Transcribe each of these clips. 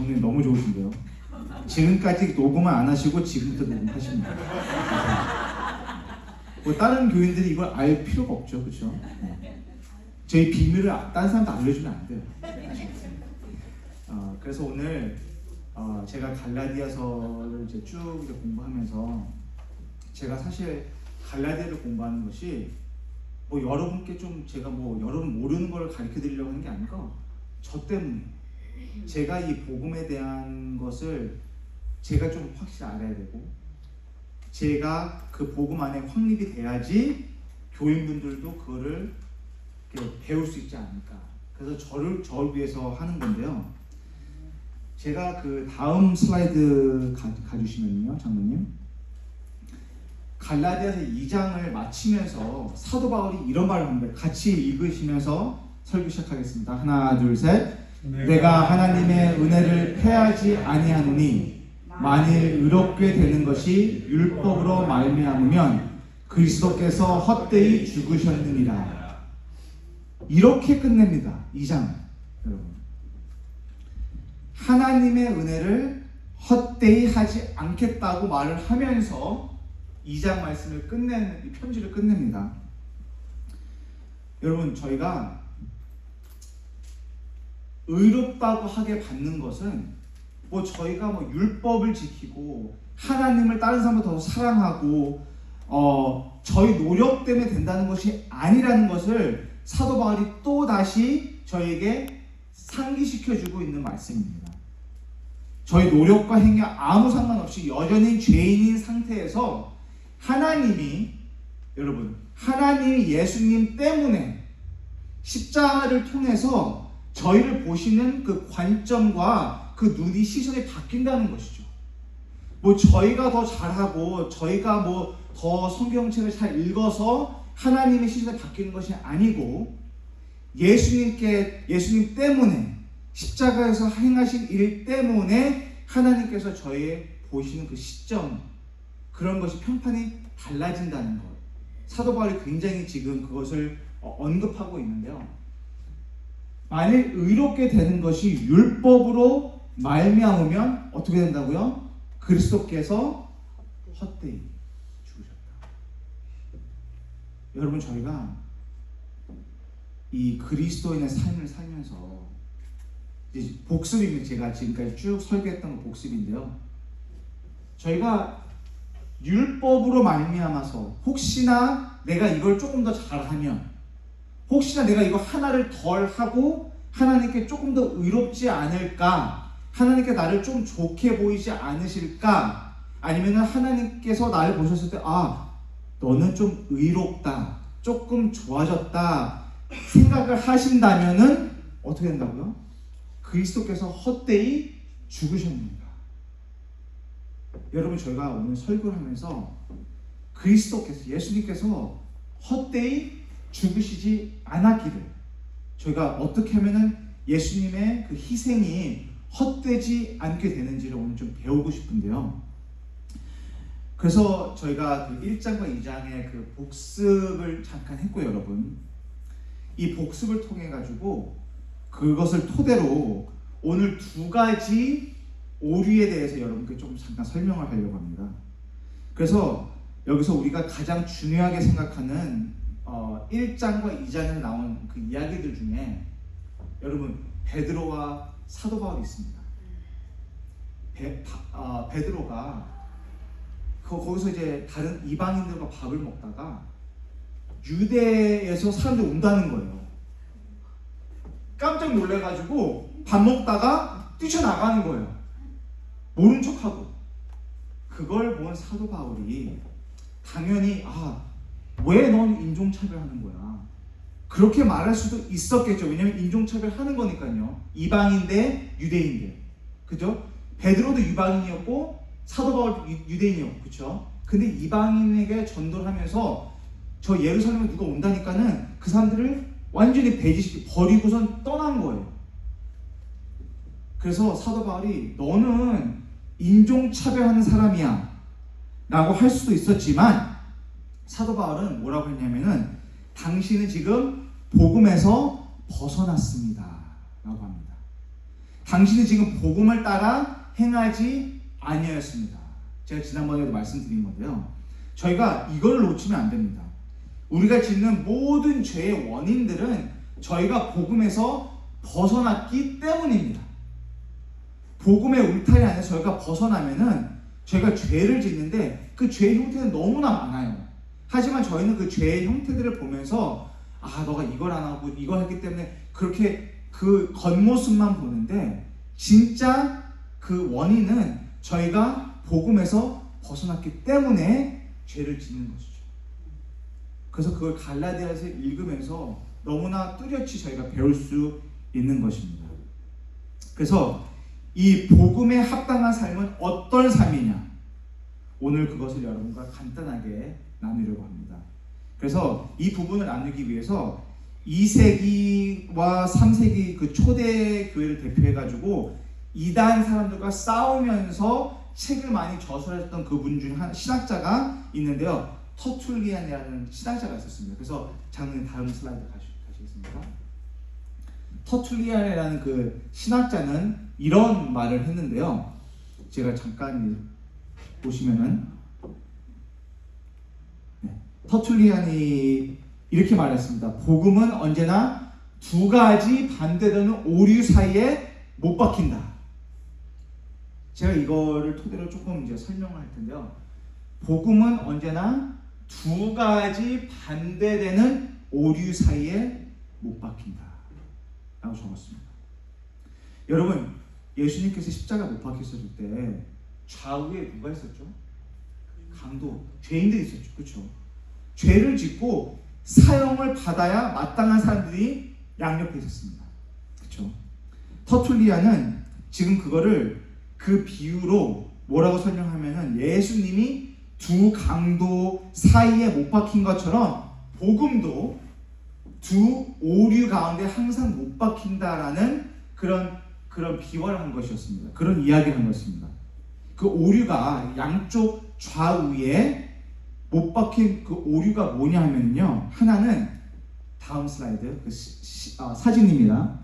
장면이 너무 좋으신데요. 지금까지 녹음을 안 하시고 지금부터 녹음하십니다. 뭐 다른 교인들이 이걸 알 필요가 없죠, 그렇죠? 저희 비밀을 다른 사람도 알려주면 안 돼요. 그래서 오늘 제가 갈라디아서를 이제 쭉 이제 공부하면서 제가 사실 갈라디아를 공부하는 것이 뭐 여러분께 좀 제가 뭐 여러분 모르는 걸 가르쳐 드리려고 하는 게 아니고 저 때문에 제가 이 복음에 대한 것을 제가 좀 확실히 알아야 되고 제가 그 복음 안에 확립이 돼야지 교인분들도 그거를 배울 수 있지 않을까. 그래서 저를 위해서 하는 건데요. 제가 그 다음 슬라이드 가주시면요, 장로님. 갈라디아서 2장을 마치면서 사도 바울이 이런 말을 합니다. 같이 읽으시면서 설교 시작하겠습니다. 하나, 둘, 셋. 내가 하나님의 은혜를 패하지 아니하노니 만일 의롭게 되는 것이 율법으로 말미암으면 그리스도께서 헛되이 죽으셨느니라. 이렇게 끝냅니다. 2장. 여러분. 하나님의 은혜를 헛되이 하지 않겠다고 말을 하면서 2장 말씀을 끝내는, 이 편지를 끝냅니다. 여러분, 저희가 의롭다고 하게 받는 것은 뭐 저희가 뭐 율법을 지키고 하나님을 다른 사람보다 더 사랑하고 저희 노력 때문에 된다는 것이 아니라는 것을 사도 바울이 또 다시 저에게 상기시켜주고 있는 말씀입니다. 저희 노력과 행위와 아무 상관없이 여전히 죄인인 상태에서 하나님이 예수님 때문에 십자가를 통해서 저희를 보시는 그 관점과 그 눈이 시선이 바뀐다는 것이죠. 뭐 저희가 더 잘하고 저희가 뭐 더 성경책을 잘 읽어서 하나님의 시선이 바뀌는 것이 아니고 예수님 때문에 십자가에서 행하신 일 때문에 하나님께서 저희 보시는 그 시점, 그런 것이 평판이 달라진다는 것. 사도 바울이 굉장히 지금 그것을 언급하고 있는데요. 만일 의롭게 되는 것이 율법으로 말미암으면 어떻게 된다고요? 그리스도께서 헛되이 죽으셨다. 여러분, 저희가 이 그리스도인의 삶을 살면서 이제 복습입니다. 제가 지금까지 쭉 설교했던 거 복습인데요. 저희가 율법으로 말미암아서 혹시나 내가 이걸 조금 더 잘하면, 혹시나 내가 이거 하나를 덜 하고 하나님께 조금 더 의롭지 않을까, 하나님께 나를 좀 좋게 보이지 않으실까, 아니면 하나님께서 나를 보셨을 때 너는 좀 의롭다, 조금 좋아졌다 생각을 하신다면은 어떻게 된다고요? 그리스도께서 헛되이 죽으셨습니다. 여러분, 저희가 오늘 설교를 하면서 그리스도께서, 예수님께서 헛되이 죽으시지 않았기를, 저희가 어떻게 하면은 예수님의 그 희생이 헛되지 않게 되는지를 오늘 좀 배우고 싶은데요. 그래서 저희가 그 1장과 2장의 그 복습을 잠깐 했고요, 여러분. 이 복습을 통해 가지고 그것을 토대로 오늘 두 가지 오류에 대해서 여러분께 좀 잠깐 설명을 하려고 합니다. 그래서 여기서 우리가 가장 중요하게 생각하는 1장과 2장에서 나온 그 이야기들 중에 여러분, 베드로와 사도 바울이 있습니다. 베드로가 거기서 이제 다른 이방인들과 밥을 먹다가 유대에서 사람들이 온다는 거예요. 깜짝 놀래가지고 밥 먹다가 뛰쳐나가는 거예요. 모른 척하고. 그걸 본 사도 바울이 당연히 왜 넌 인종차별하는 거야? 그렇게 말할 수도 있었겠죠. 왜냐면 인종차별하는 거니까요. 이방인 대 유대인 대. 그죠? 베드로도 이방인이었고 사도 바울도 유대인이었고, 그죠? 근데 이방인에게 전도를 하면서 저 예루살렘에 누가 온다니까는 그 사람들을 완전히 배제시키고 버리고선 떠난 거예요. 그래서 사도 바울이 너는 인종차별하는 사람이야 라고 할 수도 있었지만, 사도 바울은 뭐라고 했냐면은 당신은 지금 복음에서 벗어났습니다 라고 합니다. 당신이 지금 복음을 따라 행하지 아니하였습니다. 제가 지난번에도 말씀드린 건데요. 저희가 이걸 놓치면 안 됩니다. 우리가 짓는 모든 죄의 원인들은 저희가 복음에서 벗어났기 때문입니다. 복음의 울타리 안에 저희가 벗어나면은 저희가 죄를 짓는데 그 죄의 형태는 너무나 많아요. 하지만 저희는 그 죄의 형태들을 보면서 너가 이걸 안 하고 이걸 했기 때문에 그렇게 그 겉모습만 보는데 진짜 그 원인은 저희가 복음에서 벗어났기 때문에 죄를 짓는 것이죠. 그래서 그걸 갈라디아서 읽으면서 너무나 뚜렷이 저희가 배울 수 있는 것입니다. 그래서 이 복음에 합당한 삶은 어떤 삶이냐? 오늘 그것을 여러분과 간단하게 나누려고 합니다. 그래서 이 부분을 나누기 위해서 2세기와 3세기 그 초대 교회를 대표해가지고 이단 사람들과 싸우면서 책을 많이 저술했던 그분 중 한 신학자가 있는데요. 터툴리안이라는 신학자가 있었습니다. 그래서 장로님 다음 슬라이드 가시겠습니다. 터툴리안이라는 그 신학자는 이런 말을 했는데요. 제가 잠깐 보시면은 터툴리안이 이렇게 말했습니다. 복음은 언제나 두 가지 반대되는 오류 사이에 못 박힌다. 제가 이거를 토대로 조금 이제 설명을 할 텐데요. 복음은 언제나 두 가지 반대되는 오류 사이에 못 박힌다 라고 적었습니다. 여러분, 예수님께서 십자가 못 박히셨을 때 좌우에 누가 있었죠? 강도, 죄인들이 있었죠. 그렇죠? 죄를 짓고 사형을 받아야 마땅한 사람들이 양옆에 있었습니다. 그렇죠? 터툴리안은 지금 그거를 그 비유로 뭐라고 설명하면은 예수님이 두 강도 사이에 못 박힌 것처럼 복음도 두 오류 가운데 항상 못 박힌다라는 그런 비유를 한 것이었습니다. 그런 이야기를 한 것입니다. 그 오류가 양쪽 좌우에 못 박힌 그 오류가 뭐냐 하면요. 하나는 다음 슬라이드 사진입니다.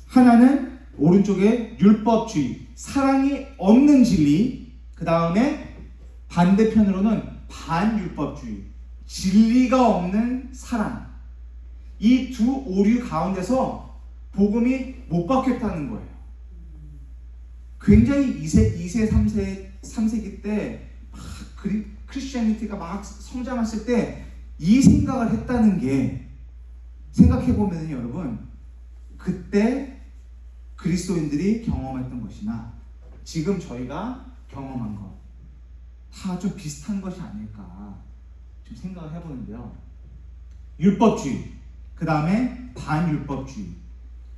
하나는 오른쪽에 율법주의, 사랑이 없는 진리, 그 다음에 반대편으로는 반율법주의, 진리가 없는 사랑. 이 두 오류 가운데서 복음이 못 박혔다는 거예요. 굉장히 2세, 3세기 때 크리스티애니티가 막 성장했을 때 이 생각을 했다는 게 생각해보면 여러분 그때 그리스도인들이 경험했던 것이나 지금 저희가 경험한 것 다 좀 비슷한 것이 아닐까 좀 생각을 해보는데요. 율법주의, 그 다음에 반율법주의,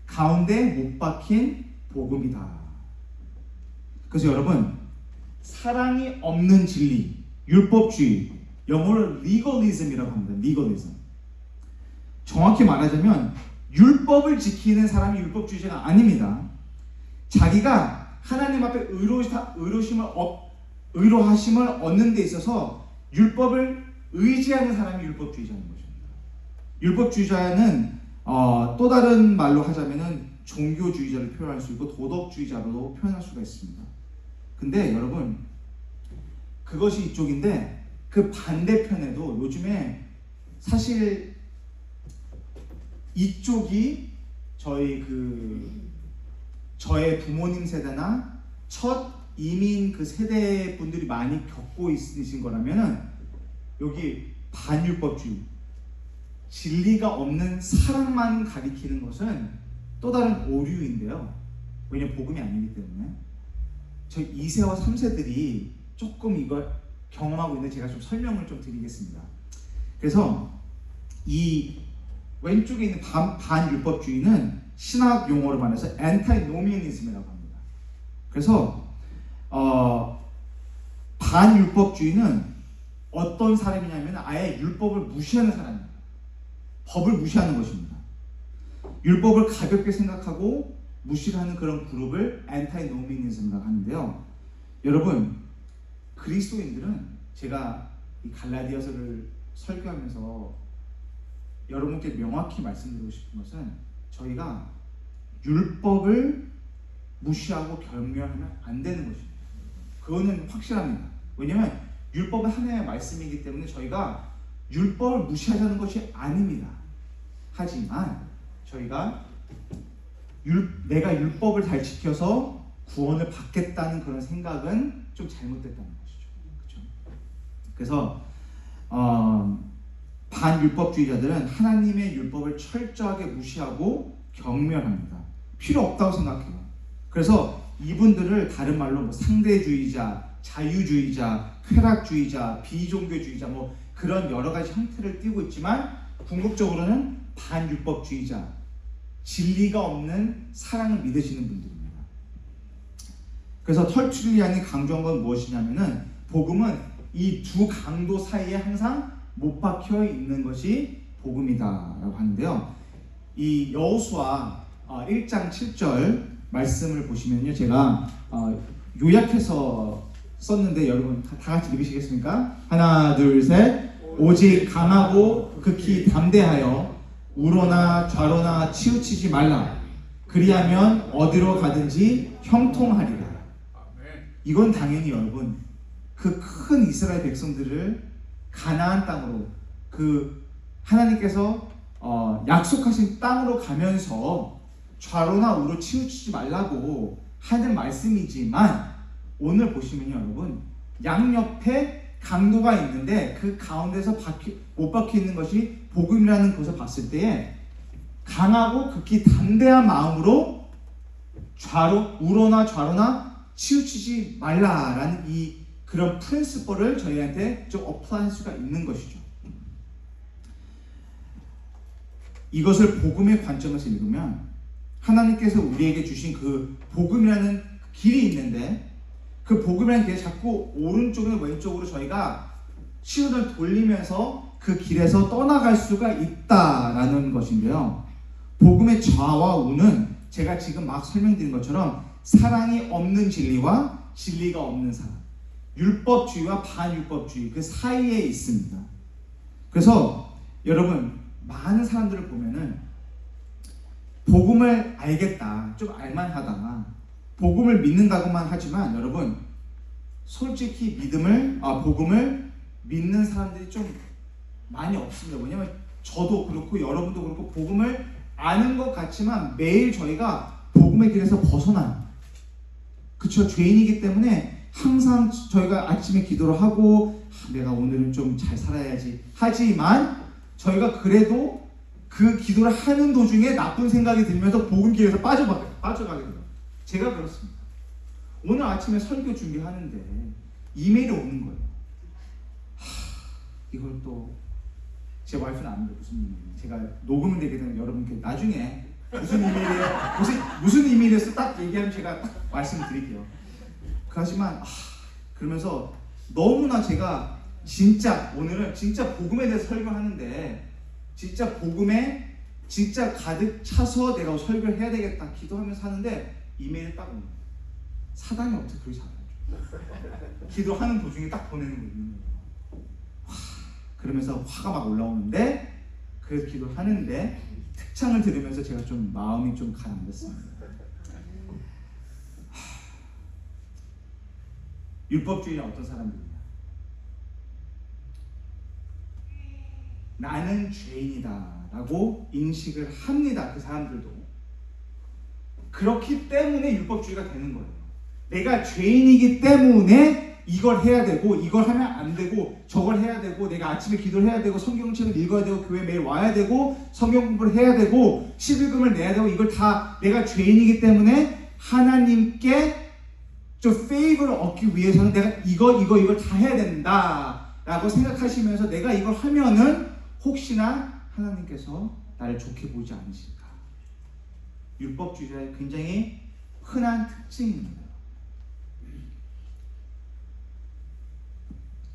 가운데 못 박힌 복음이다. 그래서 여러분, 사랑이 없는 진리, 율법주의, 영어로 legalism이라고 합니다. legalism. 정확히 말하자면 율법을 지키는 사람이 율법주의자가 아닙니다. 자기가 하나님 앞에 의로하심을 얻는 데 있어서 율법을 의지하는 사람이 율법주의자인 것입니다. 율법주의자는 또 다른 말로 하자면은 종교주의자를 표현할 수 있고 도덕주의자로도 표현할 수가 있습니다. 근데 여러분 그것이 이쪽인데 그 반대편에도 요즘에 사실 이쪽이 저의 부모님 세대나 첫 이민 그 세대 분들이 많이 겪고 있으신 거라면은 여기 반율법주의, 진리가 없는 사랑만 가리키는 것은 또 다른 오류인데요. 왜냐면 복음이 아니기 때문에 저희 2세와 3세들이 조금 이걸 경험하고 있는데 제가 좀 설명을 좀 드리겠습니다. 그래서 이 왼쪽에 있는 반율법주의는 신학 용어로 말해서 antinomianism이라고 합니다. 그래서 반율법주의는 어떤 사람이냐면 아예 율법을 무시하는 사람입니다. 법을 무시하는 것입니다. 율법을 가볍게 생각하고 무시를 하는 그런 그룹을 antinomianism이라고 하는데요. 여러분, 그리스도인들은 제가 이 갈라디아서를 설교하면서 여러분께 명확히 말씀드리고 싶은 것은 저희가 율법을 무시하고 경멸하면 안 되는 것입니다. 그거는 확실합니다. 왜냐하면 율법은 하나님의 말씀이기 때문에 저희가 율법을 무시하자는 것이 아닙니다. 하지만 저희가 내가 율법을 잘 지켜서 구원을 받겠다는 그런 생각은 좀 잘못됐다는 것이죠. 그렇죠? 그래서 반율법주의자들은 하나님의 율법을 철저하게 무시하고 경멸합니다. 필요 없다고 생각해요. 그래서 이분들을 다른 말로 뭐 상대주의자, 자유주의자, 쾌락주의자, 비종교주의자 뭐 그런 여러 가지 형태를 띠고 있지만 궁극적으로는 반율법주의자, 진리가 없는 사랑을 믿으시는 분들입니다. 그래서 털툴리안이 강조한 건 무엇이냐면은 복음은 이 두 강도 사이에 항상 못 박혀 있는 것이 복음이다라고 하는데요. 이 여호수아 1장 7절 말씀을 보시면요, 제가 요약해서 썼는데 여러분 다 같이 읽으시겠습니까? 하나, 둘, 셋. 오직 강하고 극히 담대하여 우로나 좌로나 치우치지 말라. 그리하면 어디로 가든지 형통하리라. 이건 당연히 여러분 그 큰 이스라엘 백성들을 가나안 땅으로 그 하나님께서 약속하신 땅으로 가면서 좌로나 우로 치우치지 말라고 하는 말씀이지만 오늘 보시면요 여러분 양옆에 강도가 있는데 그 가운데서 못 박혀 있는 것이 복음이라는 것을 봤을 때에 강하고 극히 담대한 마음으로 우로나 좌로나 치우치지 말라라는 이 그런 프린시플을 저희한테 좀 어플라이할 수가 있는 것이죠. 이것을 복음의 관점에서 읽으면 하나님께서 우리에게 주신 그 복음이라는 길이 있는데 그 복음이라는 길에 자꾸 오른쪽이나 왼쪽으로 저희가 시선을 돌리면서 그 길에서 떠나갈 수가 있다라는 것인데요. 복음의 좌와 우는 제가 지금 막 설명드린 것처럼 사랑이 없는 진리와 진리가 없는 사랑, 율법주의와 반율법주의 그 사이에 있습니다. 그래서 여러분 많은 사람들을 보면은 복음을 알겠다, 좀 알만하다, 복음을 믿는다고만 하지만 여러분 솔직히 복음을 믿는 사람들이 좀 많이 없습니다. 왜냐면 저도 그렇고 여러분도 그렇고 복음을 아는 것 같지만 매일 저희가 복음의 길에서 벗어나요. 그쵸? 죄인이기 때문에 항상 저희가 아침에 기도를 하고 내가 오늘은 좀 잘 살아야지 하지만 저희가 그래도 그 기도를 하는 도중에 나쁜 생각이 들면서 복음 길에서 빠져가게 돼요. 제가 그렇습니다. 오늘 아침에 설교 준비하는데 이메일이 오는 거예요. 이걸 또 제 와이프는 아는데 무슨 이메일? 제가 녹음은 되게 되면 여러분께 나중에 무슨 이메일에서 딱 얘기하면 제가 딱 말씀드릴게요. 하지만 그러면서 너무나 제가 오늘은 진짜 복음에 대해서 설교하는데 진짜 복음에 진짜 가득 차서 내가 설교를 해야 되겠다 기도하면서 하는데 이메일을 딱 오는 거예요. 사단이 어떻게 그렇게 잘하죠? 기도하는 도중에 딱 보내는 거예요. 그러면서 화가 막 올라오는데 그래서 기도하는데 특창을 들으면서 제가 좀 마음이 좀 가라앉았습니다. 율법주의는 어떤 사람들이냐? 나는 죄인이다 라고 인식을 합니다. 그 사람들도. 그렇기 때문에 율법주의가 되는 거예요. 내가 죄인이기 때문에 이걸 해야 되고 이걸 하면 안 되고 저걸 해야 되고 내가 아침에 기도를 해야 되고 성경책을 읽어야 되고 교회 매일 와야 되고 성경 공부를 해야 되고 11금을 내야 되고 이걸 다 내가 죄인이기 때문에 하나님께 좀 페이버를 얻기 위해서는 내가 이걸 다 해야 된다 라고 생각하시면서 내가 이걸 하면은 혹시나 하나님께서 나를 좋게 보지 않으실까. 율법주의자의 굉장히 흔한 특징입니다.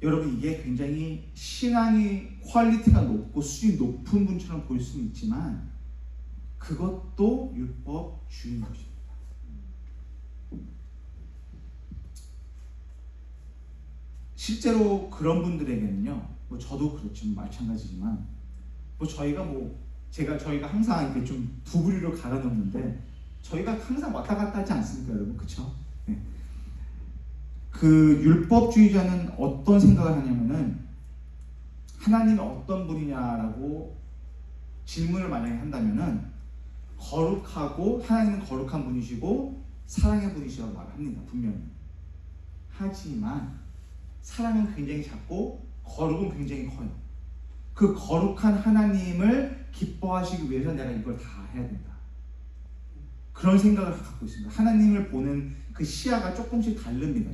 여러분 이게 굉장히 신앙의 퀄리티가 높고 수준이 높은 분처럼 보일 수는 있지만 그것도 율법주의인 것입니다. 실제로 그런 분들에게는요, 뭐 저도 그렇지만 마찬가지지만, 뭐 저희가 항상 이렇게 좀 두 부류로 갈아놓는데, 저희가 항상 왔다 갔다 하지 않습니까, 여러분? 그쵸? 네. 그 율법주의자는 어떤 생각을 하냐면은 하나님은 어떤 분이냐라고 질문을 만약에 한다면은 거룩하고 하나님은 거룩한 분이시고 사랑의 분이시라고 말합니다. 분명히. 하지만 사랑은 굉장히 작고 거룩은 굉장히 커요. 그 거룩한 하나님을 기뻐하시기 위해서 내가 이걸 다 해야 된다. 그런 생각을 갖고 있습니다. 하나님을 보는 그 시야가 조금씩 다릅니다.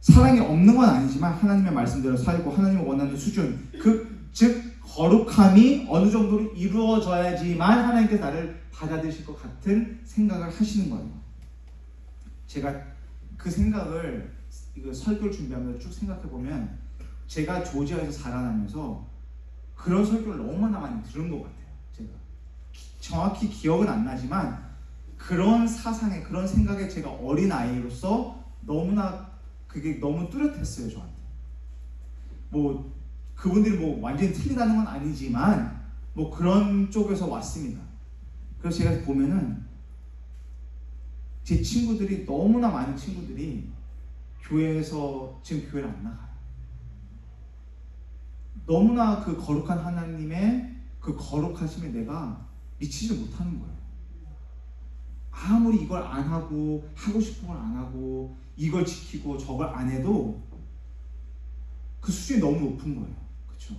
사랑이 없는 건 아니지만 하나님의 말씀대로 살고 하나님이 원하는 수준, 즉 거룩함이 어느 정도로 이루어져야지만 하나님께 나를 받아들이실 것 같은 생각을 하시는 거예요. 제가 그 생각을 이거 설교를 준비하면서 쭉 생각해 보면 제가 조지아에서 자라나면서 그런 설교를 너무나 많이 들은 것 같아요. 제가 정확히 기억은 안 나지만 그런 사상에 그런 생각에 제가 어린 아이로서 너무나 그게 너무 뚜렷했어요. 저한테. 뭐 그분들이 뭐 완전히 틀리다는 건 아니지만 뭐 그런 쪽에서 왔습니다. 그래서 제가 보면은 제 친구들이 너무나 많은 친구들이 교회에서 지금 교회를 안 나가요. 너무나 그 거룩한 하나님의 그 거룩하심에 내가 미치지 못하는 거예요. 아무리 이걸 안 하고 하고 싶은 걸 안 하고 이걸 지키고 저걸 안 해도 그 수준이 너무 높은 거예요. 그렇죠?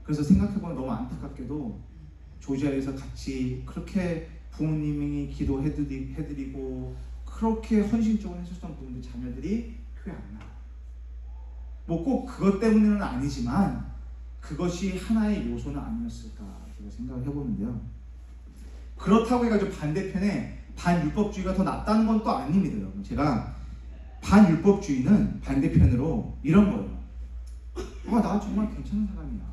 그래서 생각해보면 너무 안타깝게도 조지아에서 같이 그렇게 부모님이 기도해드리고 그렇게 헌신적으로 해줬던 분들 자녀들이 교회 안 나와요. 뭐 꼭 그것 때문에는 아니지만 그것이 하나의 요소는 아니었을까 제가 생각을 해보는데요. 그렇다고 해가지고 반대편에 반율법주의가 더 낫다는 건 또 아닙니다. 여러분. 제가 반율법주의는 반대편으로 이런 거예요. 나 정말 괜찮은 사람이야.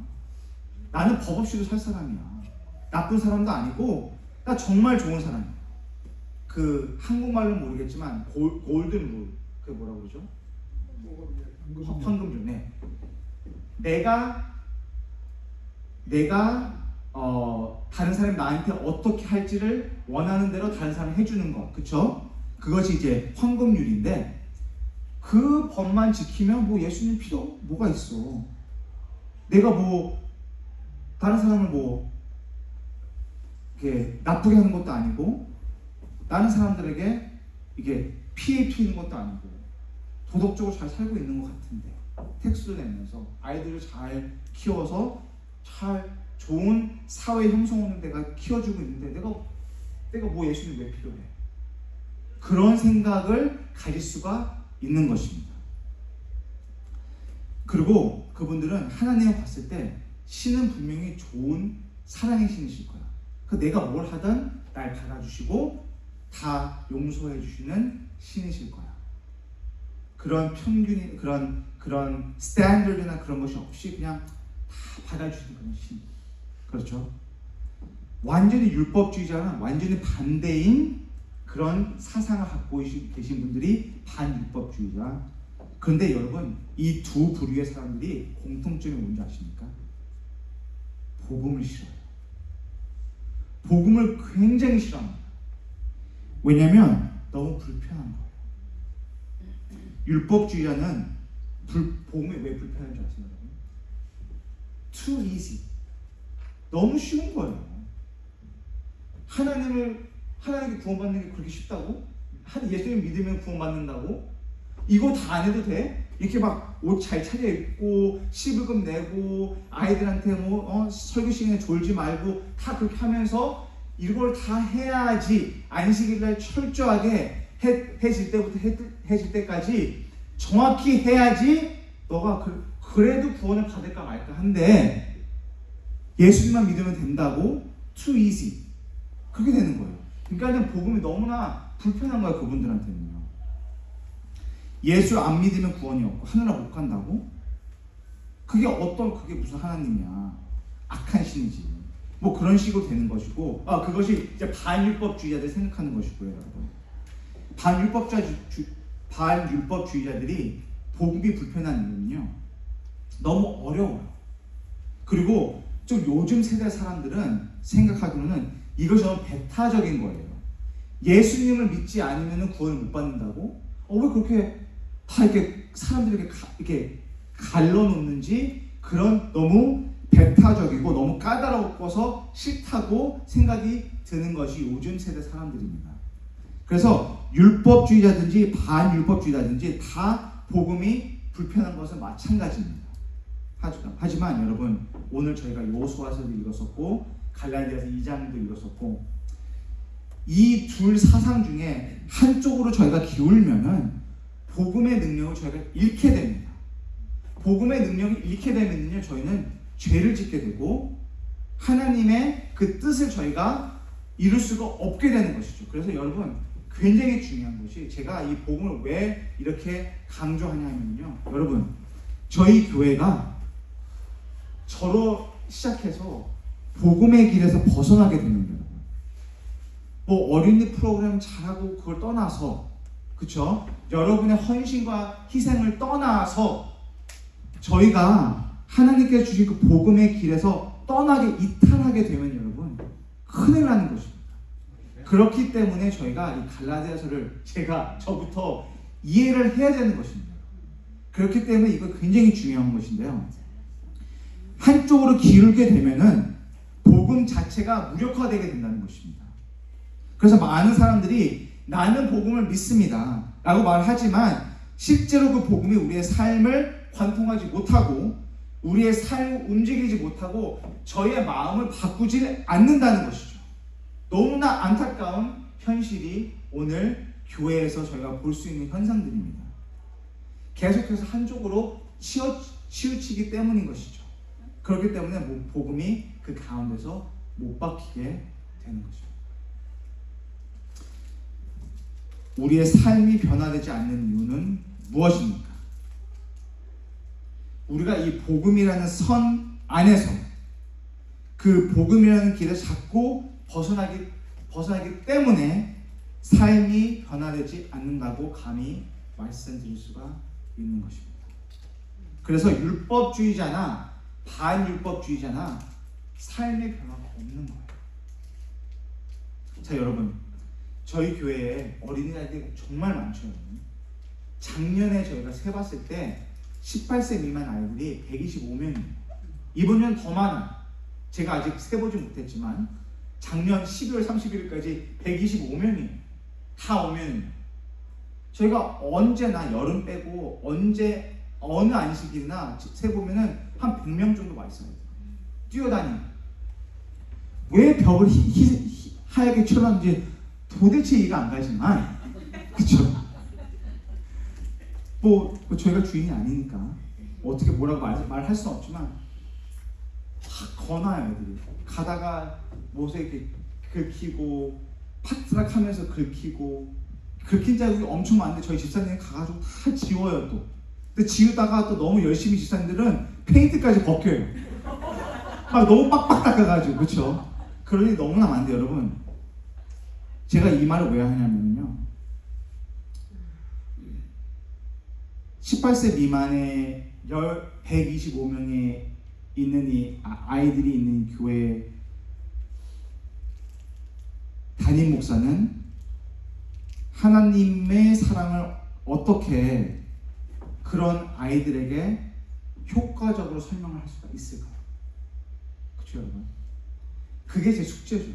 나는 법 없이도 살 사람이야. 나쁜 사람도 아니고 나 정말 좋은 사람이야. 그 한국말로 모르겠지만 골든 룰 그게 뭐라고 그러죠? 황금률. 네. 내가 다른 사람이 나한테 어떻게 할지를 원하는 대로 다른 사람이 해주는 것, 그쵸? 그것이 이제 황금률인데 그 법만 지키면 뭐 예수님 필요 뭐가 있어? 내가 뭐 다른 사람을 뭐 이렇게 나쁘게 하는 것도 아니고 다른 사람들에게 이게 피해 입히는 것도 아니고 도덕적으로 잘 살고 있는 것 같은데 텍스도 내면서 아이들을 잘 키워서 잘 좋은 사회 형성하는 데가 키워주고 있는데 내가 뭐 예수님 왜 필요해? 그런 생각을 가질 수가 있는 것입니다. 그리고 그분들은 하나님을 봤을 때 신은 분명히 좋은 사랑의 신이실 거야. 내가 뭘 하든 날 받아주시고 다 용서해 주시는 신이실 거야. 그런 편견이 그런 스탠더드나 그런 것이 없이 그냥 다 받아주시는 그런 신. 그렇죠? 완전히 율법주의자는 완전히 반대인 그런 사상을 갖고 계신 분들이 반율법주의자. 그런데 여러분 이 두 부류의 사람들이 공통점이 뭔지 아십니까? 복음을 싫어해요. 복음을 굉장히 싫어합니다. 왜냐하면 너무 불편한 거예요. 율법주의자는 복음이 왜 불편한 줄 아세요? 여러분? Too easy. 너무 쉬운 거예요. 하나님께 구원받는 게 그렇게 쉽다고? 예수님 믿으면 구원받는다고? 이거 다 안 해도 돼? 이렇게 막 옷 잘 차려입고 시부금 내고 아이들한테 설교 시간에 졸지 말고 다 그렇게 하면서 이걸 다 해야지 안식일날 철저하게 해질 때부터 해질 때까지 정확히 해야지 너가 그래도 구원을 받을까 말까 한데 예수님만 믿으면 된다고? Too easy. 그렇게 되는 거예요. 그러니까 복음이 너무나 불편한 거야 그분들한테는요. 예수 안 믿으면 구원이 없고 하늘나라 못 간다고? 그게 무슨 하나님이야. 악한 신이지. 뭐 그런 식으로 되는 것이고 그것이 이제 반율법주의자들이 생각하는 것이고요. 여러분. 반율법주의자들이 복음이 불편한 이유는요. 너무 어려워요. 그리고 좀 요즘 세대 사람들은 생각하기로는 이것이 너무 배타적인 거예요. 예수님을 믿지 않으면 구원을 못 받는다고? 왜 그렇게 다 이렇게 사람들에게 이렇게 갈라놓는지, 그런 너무 배타적이고 너무 까다로워서 싫다고 생각이 드는 것이 요즘 세대 사람들입니다. 그래서 율법주의자든지 반율법주의자든지 다 복음이 불편한 것은 마찬가지입니다. 하지만 여러분, 오늘 저희가 여호수아서도 읽었었고 갈라디아서 2장도 읽었었고, 이 둘 사상 중에 한쪽으로 저희가 기울면은 복음의 능력을 저희가 잃게 됩니다. 복음의 능력을 잃게 되면요, 저희는 죄를 짓게 되고 하나님의 그 뜻을 저희가 이룰 수가 없게 되는 것이죠. 그래서 여러분, 굉장히 중요한 것이, 제가 이 복음을 왜 이렇게 강조하냐면요, 여러분, 저희 교회가 저로 시작해서 복음의 길에서 벗어나게 되는 거예요. 뭐 어린이 프로그램 잘하고 그걸 떠나서, 그렇죠? 여러분의 헌신과 희생을 떠나서 저희가 하나님께서 주신 그 복음의 길에서 떠나게 이탈하게 되면 여러분, 큰일 나는 것입니다. 그렇기 때문에 저희가 이 갈라디아서를 저부터 이해를 해야 되는 것입니다. 그렇기 때문에 이거 굉장히 중요한 것인데요, 한쪽으로 기울게 되면은 복음 자체가 무력화되게 된다는 것입니다. 그래서 많은 사람들이 나는 복음을 믿습니다 라고 말하지만 실제로 그 복음이 우리의 삶을 관통하지 못하고 우리의 삶을 움직이지 못하고 저희의 마음을 바꾸지 않는다는 것이죠. 너무나 안타까운 현실이 오늘 교회에서 저희가 볼 수 있는 현상들입니다. 계속해서 한쪽으로 치우치기 때문인 것이죠. 그렇기 때문에 복음이 그 가운데서 못 박히게 되는 것입니다. 우리의 삶이 변화되지 않는 이유는 무엇입니까? 우리가 이 복음이라는 선 안에서 그 복음이라는 길을 자꾸 벗어나기 때문에 삶이 변화되지 않는다고 감히 말씀드릴 수가 있는 것입니다. 그래서 율법주의자나 반율법주의자나 삶의 변화가 없는 거예요. 자, 여러분, 저희 교회에 어린이들이 정말 많죠. 작년에 저희가 세봤을 때 18세 미만 아이들이 125명입니다. 이번 년 더 많아요. 제가 아직 세보지 못했지만 작년 12월 31일까지 125명이에요. 다 오면 저희가 언제나 여름 빼고 어느 안식일이나 세보면은 한 100명 정도 와 있어요. 뛰어다니는. 왜 벽을 하얗게 칠했는지 도대체 이해가 안 가지만, 그쵸? 뭐 저희가 주인이 아니니까 어떻게 뭐라고 말할 수는 없지만 다 거나요. 애들이 가다가 못에 이렇게 긁히고 파트락 하면서 긁히고, 긁힌 자국이 엄청 많은데 저희 집사님이 가가지고 다 지워요. 또 근데 지우다가 또 너무 열심히 집사님들은 페인트까지 벗겨요. 막 너무 빡빡 닦아가지고, 그쵸? 그런 일이 너무나 많은데 여러분, 제가 이 말을 왜 하냐면요, 18세 미만의 125명의 있는 이 아이들이 있는 교회 담임 목사는 하나님의 사랑을 어떻게 그런 아이들에게 효과적으로 설명을 할 수가 있을까요? 그렇죠, 여러분? 그게 제 숙제죠.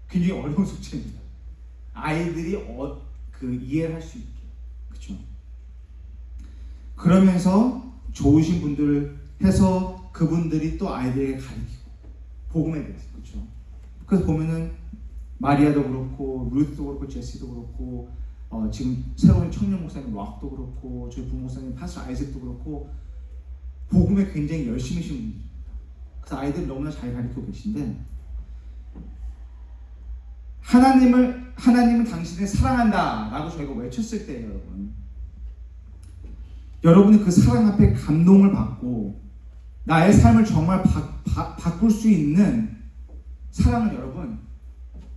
굉장히 어려운 숙제입니다. 아이들이 이해를 할 수 있게, 그렇죠? 그러면서 좋으신 분들 해서 그분들이 또 아이들에게 가르치고 복음에 대해서, 그렇죠? 그래서 보면은 마리아도 그렇고 루트도 그렇고 제시도 그렇고 지금 새로운 청년 목사님 락도 그렇고 저희 부목사님 파스 아이색도 그렇고 복음에 굉장히 열심히신 분들입니다. 그래서 아이들 너무나 잘 가르치고 계신데, 하나님은 당신을 사랑한다 라고 저희가 외쳤을 때 여러분이 그 사랑 앞에 감동을 받고 나의 삶을 정말 바꿀 수 있는 사랑은 여러분,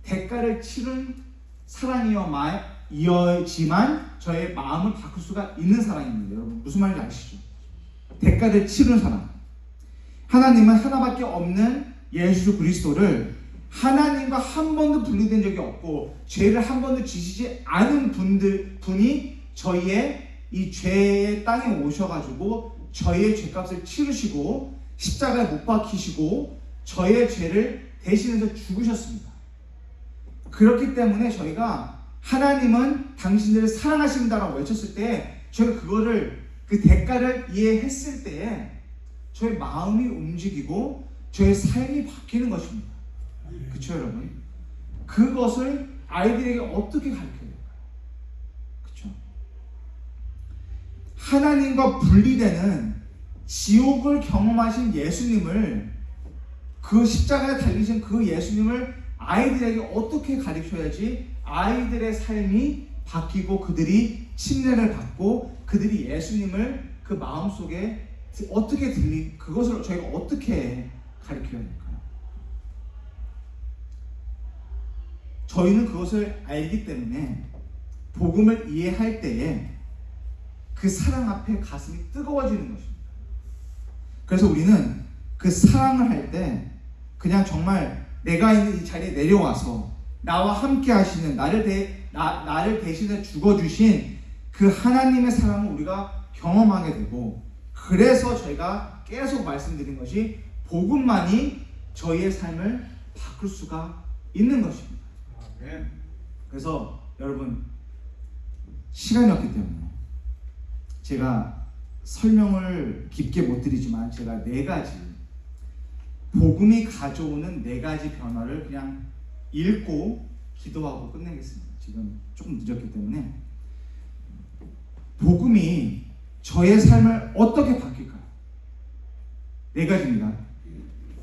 대가를 치른 사랑이어지만 저의 마음을 바꿀 수가 있는 사랑입니다. 여러분, 무슨 말인지 아시죠? 대가를 치른 사랑. 하나님은 하나밖에 없는 예수 그리스도를 하나님과 한 번도 분리된 적이 없고 죄를 한 번도 지시지 않은 분이 저희의 이 죄의 땅에 오셔가지고 저희의 죄값을 치르시고 십자가에 못 박히시고 저희의 죄를 대신해서 죽으셨습니다. 그렇기 때문에 저희가 하나님은 당신들을 사랑하신다라고 외쳤을 때 저희가 그 대가를 이해했을 때에 저희 마음이 움직이고 저희 삶이 바뀌는 것입니다. 그렇죠, 여러분? 그것을 아이들에게 어떻게 가르쳐야 될까요? 그렇죠? 하나님과 분리되는 지옥을 경험하신 예수님을, 그 십자가에 달리신 그 예수님을 아이들에게 어떻게 가르쳐야지 아이들의 삶이 바뀌고 그들이 침례를 받고 그들이 예수님을 그 마음속에 어떻게 그것을 저희가 어떻게 가르쳐야 될까요? 저희는 그것을 알기 때문에 복음을 이해할 때에 그 사랑 앞에 가슴이 뜨거워지는 것입니다. 그래서 우리는 그 사랑을 할 때 그냥 정말 내가 있는 이 자리에 내려와서 나와 함께 하시는 나를 대신해 죽어주신 그 하나님의 사랑을 우리가 경험하게 되고, 그래서 저희가 계속 말씀드린 것이 복음만이 저희의 삶을 바꿀 수가 있는 것입니다. 그래서 여러분, 시간이 없기 때문에 제가 설명을 깊게 못 드리지만 제가 4가지 복음이 가져오는 4가지 변화를 그냥 읽고 기도하고 끝내겠습니다. 지금 조금 늦었기 때문에. 복음이 저의 삶을 어떻게 바뀔까요? 4가지입니다.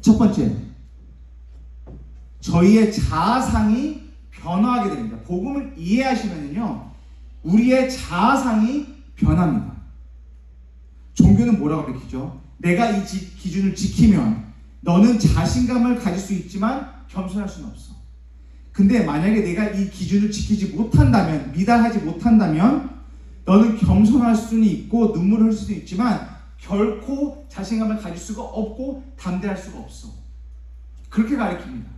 첫 번째, 저희의 자아상이 변화하게 됩니다. 복음을 이해하시면요, 우리의 자아상이 변합니다. 종교는 뭐라고 가르치죠? 내가 이 기준을 지키면 너는 자신감을 가질 수 있지만 겸손할 수는 없어. 근데 만약에 내가 이 기준을 지키지 못한다면, 미달하지 못한다면 너는 겸손할 수는 있고 눈물을 흘릴 수도 있지만 결코 자신감을 가질 수가 없고 담대할 수가 없어. 그렇게 가르칩니다.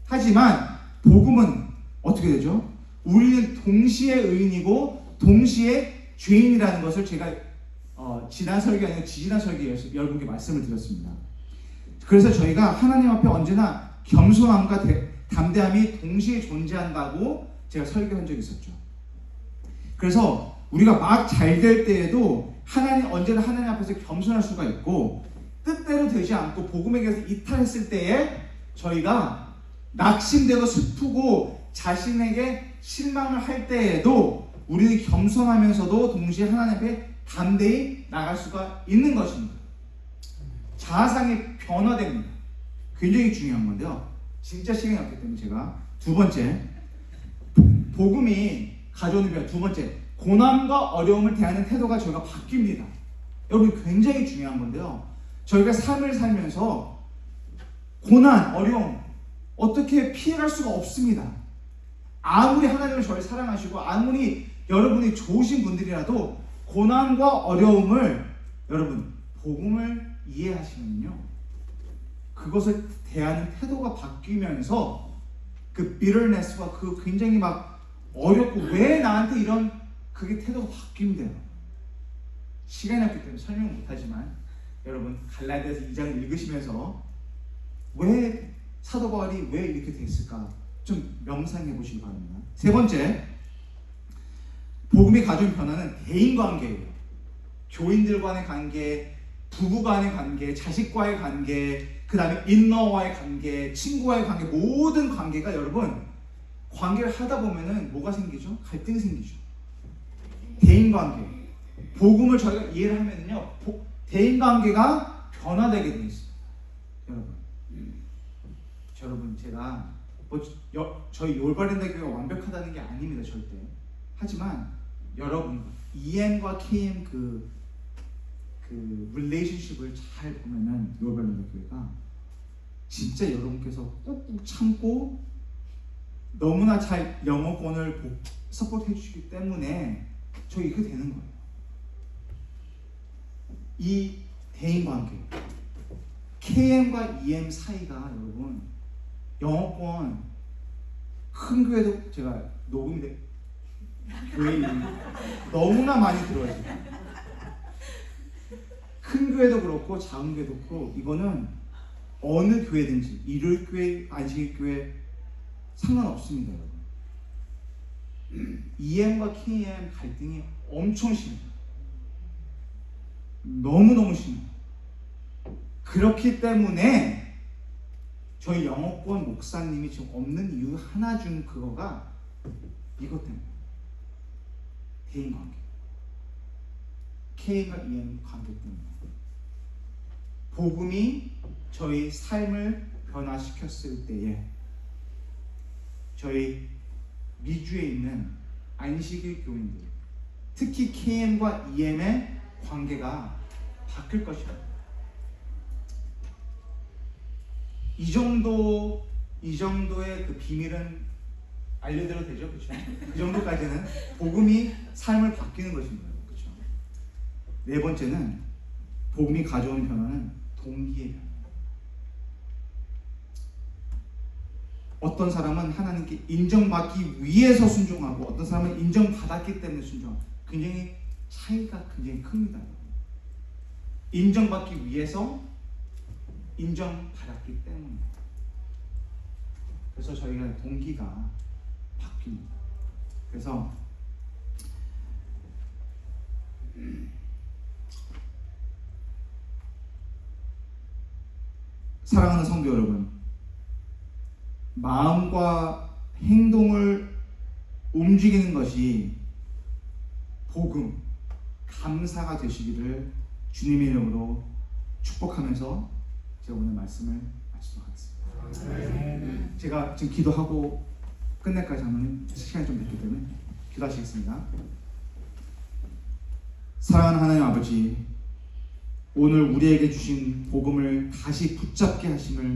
하지만 복음은 어떻게 되죠? 우리는 동시에 의인이고 동시에 죄인이라는 것을 제가 지난 설교 아니라 지지난 설교에서 여러분께 말씀을 드렸습니다. 그래서 저희가 하나님 앞에 언제나 겸손함과 담대함이 동시에 존재한다고 제가 설교한 적이 있었죠. 그래서 우리가 막 잘 될 때에도 언제나 하나님 앞에서 겸손할 수가 있고, 뜻대로 되지 않고 복음에게서 이탈했을 때에 저희가 낙심되고 슬프고 자신에게 실망을 할 때에도 우리는 겸손하면서도 동시에 하나님 앞에 담대히 나갈 수가 있는 것입니다. 자아상이 변화됩니다. 굉장히 중요한 건데요. 진짜 시간이 없기 때문에 제가 2번째, 복음이 가져오는 변화, 2번째, 고난과 어려움을 대하는 태도가 저희가 바뀝니다. 여러분, 굉장히 중요한 건데요. 저희가 삶을 살면서 고난, 어려움 어떻게 피해갈 수가 없습니다. 아무리 하나님을 저를 사랑하시고 아무리 여러분이 좋으신 분들이라도 고난과 어려움을, 여러분, 복음을 이해하시면요, 그것을 대하는 태도가 바뀌면서 그 bitterness와 그 굉장히 막 어렵고 왜 나한테 이런 그게 태도가 바뀐대요. 시간이 없기 때문에 설명을 못하지만 여러분, 갈라디아서 2장을 읽으시면서 왜 사도 바울이 왜 이렇게 됐을까 좀 명상해 보시기 바랍니다. 3번째, 복음이 가져온 변화는 대인관계예요. 교인들 간의 관계, 부부 간의 관계, 자식과의 관계, 그 다음에 인너와의 관계, 친구와의 관계, 모든 관계가, 여러분, 관계를 하다 보면은 뭐가 생기죠? 갈등이 생기죠. 대인관계, 복음을 저희가 이해를 하면요, 대인관계가 변화되게 되어 있습니다. 여러분, 제가 저희 올바른대교가 완벽하다는 게 아닙니다, 절대. 하지만 여러분, EM과 KM 그 릴레이션십을 잘 보면은 올바른대교회가 진짜 여러분께서 꾹꾹 참고 너무나 잘 영어권을 서포트 해주시기 때문에 저희 이렇게 되는 거예요. 이 대인관계, KM과 EM 사이가, 여러분, 영어권 큰 교회도 제가 녹음이 돼 교회 이름이 너무나 많이 들어요. 큰 교회도 그렇고 작은 교회도 그렇고 이거는 어느 교회든지 일요일교회, 안식일교회 상관없습니다. 여러분. EM과 KM 갈등이 엄청 심해요. 너무너무 심해요. 그렇기 때문에 저희 영어권 목사님이 지금 없는 이유 하나 중 그거가 이것 때문에 대인관계, K과 EM 관계 때문에 복음이 저희 삶을 변화시켰을 때에 저희 미주에 있는 안식일 교인들, 특히 KM과 EM의 관계가 바뀔 것입니다. 이 정도의 그 비밀은 알려드려도 되죠, 그렇죠? 그 정도까지는 복음이 삶을 바뀌는 것입니다, 그렇죠? 네 번째는 복음이 가져오는 변화는 동기의 변화. 어떤 사람은 하나님께 인정받기 위해서 순종하고 어떤 사람은 인정받았기 때문에 순종하고 굉장히 차이가 굉장히 큽니다. 인정받기 위해서 인정받았기 때문에 그래서 저희가 동기가 바뀝니다. 그래서 사랑하는 성도 여러분, 마음과 행동을 움직이는 것이 복음, 감사가 되시기를 주님의 이름으로 축복하면서 제가 오늘 말씀을 마치도록 하겠습니다. 제가 지금 기도하고 끝낼까지 하면 시간이 좀 됐기 때문에 기도하시겠습니다. 사랑하는 하나님 아버지, 오늘 우리에게 주신 복음을 다시 붙잡게 하심을